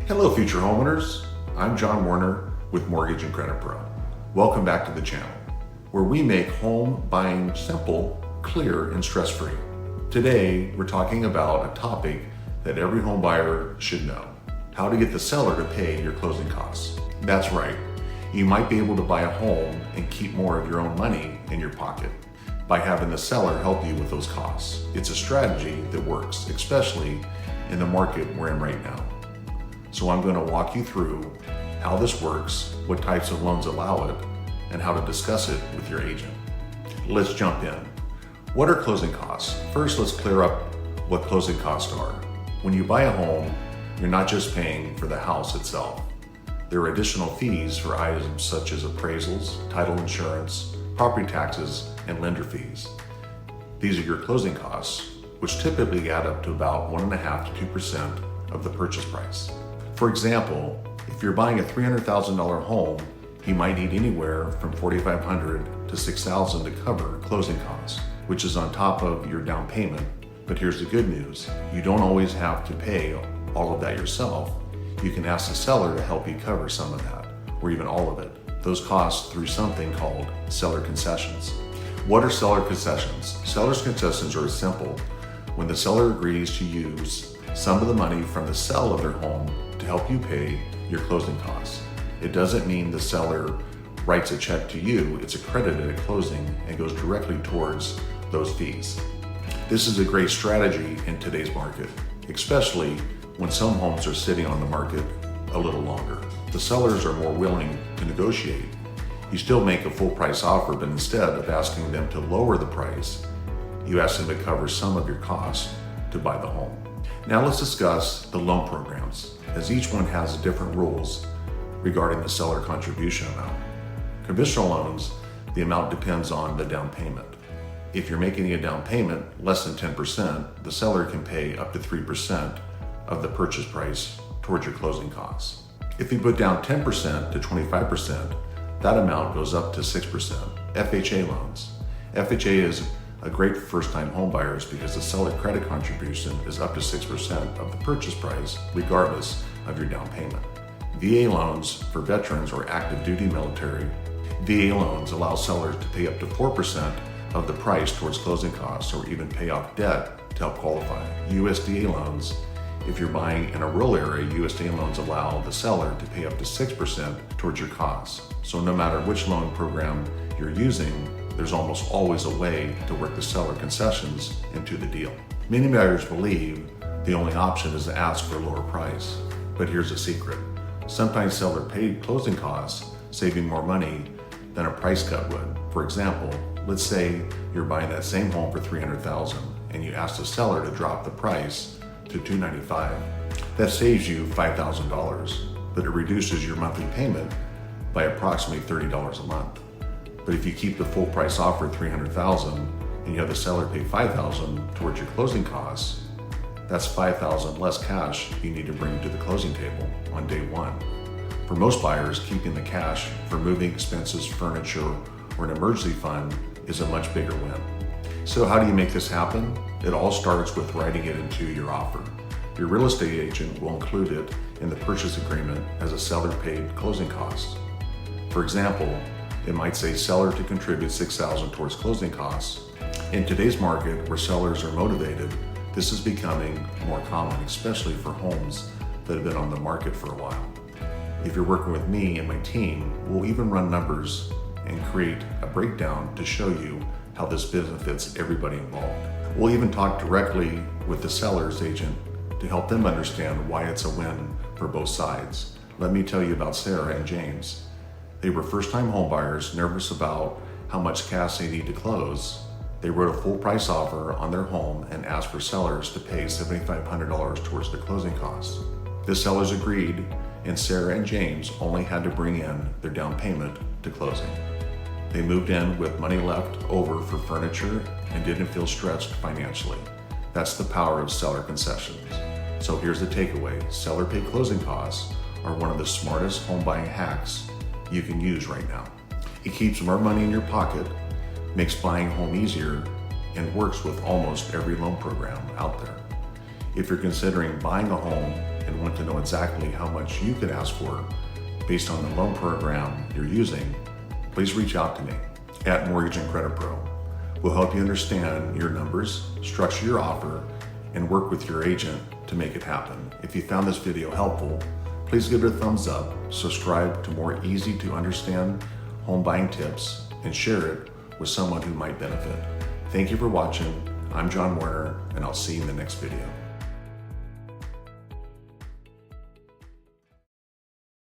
Hello, future homeowners. I'm John Warner with Mortgage and Credit Pro. Welcome back to the channel, where we make home buying simple, clear, and stress-free. Today, we're talking about a topic that every home buyer should know: how to get the seller to pay your closing costs. That's right. You might be able to buy a home and keep more of your own money in your pocket by having the seller help you with those costs. It's a strategy that works, especially in the market we're in right now. So I'm going to walk you through how this works, what types of loans allow it, and how to discuss it with your agent. Let's jump in. What are closing costs? First, let's clear up what closing costs are. When you buy a home, you're not just paying for the house itself. There are additional fees for items such as appraisals, title insurance, property taxes, and lender fees. These are your closing costs, which typically add up to about 1.5% to 2% of the purchase price. For example, if you're buying a $300,000 home, you might need anywhere from $4,500 to $6,000 to cover closing costs, which is on top of your down payment. But here's the good news: you don't always have to pay all of that yourself. You can ask the seller to help you cover some of that, or even all of it. Those costs through something called seller concessions. What are seller concessions? Seller's concessions are simple. When the seller agrees to use some of the money from the sale of their home to help you pay your closing costs. It doesn't mean the seller writes a check to you. It's accredited at closing and goes directly towards those fees. This is a great strategy in today's market, especially when some homes are sitting on the market a little longer. The sellers are more willing to negotiate. You still make a full price offer, but instead of asking them to lower the price, you ask them to cover some of your costs to buy the home. Now let's discuss the loan programs, as each one has different rules regarding the seller contribution amount. Conventional loans, the amount depends on the down payment. If you're making a down payment less than 10%, the seller can pay up to 3% of the purchase price towards your closing costs. If you put down 10% to 25%, that amount goes up to 6%. FHA loans. FHA is a great first-time home buyers because the seller credit contribution is up to 6% of the purchase price, regardless of your down payment. VA loans for veterans or active duty military. VA loans allow sellers to pay up to 4% of the price towards closing costs or even pay off debt to help qualify. USDA loans. If you're buying in a rural area, USDA loans allow the seller to pay up to 6% towards your costs. So no matter which loan program you're using, there's almost always a way to work the seller concessions into the deal. Many buyers believe the only option is to ask for a lower price. But here's a secret. Sometimes seller paid closing costs, saving more money than a price cut would. For example, let's say you're buying that same home for $300,000 and you ask the seller to drop the price to $295,000. That saves you $5,000, but it reduces your monthly payment by approximately $30 a month. But if you keep the full price offer at $300,000 and you have the seller pay $5,000 towards your closing costs, that's $5,000 less cash you need to bring to the closing table on day one. For most buyers, keeping the cash for moving expenses, furniture, or an emergency fund is a much bigger win. So how do you make this happen? It all starts with writing it into your offer. Your real estate agent will include it in the purchase agreement as a seller paid closing costs. For example, it might say seller to contribute $6,000 towards closing costs. In today's market where sellers are motivated, this is becoming more common, especially for homes that have been on the market for a while. If you're working with me and my team, we'll even run numbers and create a breakdown to show you how this benefits everybody involved. We'll even talk directly with the seller's agent to help them understand why it's a win for both sides. Let me tell you about Sarah and James. They were first-time home buyers, nervous about how much cash they need to close. They wrote a full price offer on their home and asked for sellers to pay $7,500 towards the closing costs. The sellers agreed, and Sarah and James only had to bring in their down payment to closing. They moved in with money left over for furniture and didn't feel stretched financially. That's the power of seller concessions. So here's the takeaway: seller paid closing costs are one of the smartest home buying hacks you can use right now. It keeps more money in your pocket, makes buying a home easier, and works with almost every loan program out there. If you're considering buying a home and want to know exactly how much you could ask for based on the loan program you're using, please reach out to me at Mortgage and Credit Pro. We'll help you understand your numbers, structure your offer, and work with your agent to make it happen. If you found this video helpful, please give it a thumbs up, subscribe to more easy to understand home buying tips, and share it with someone who might benefit. Thank you for watching. I'm John Warner, and I'll see you in the next video.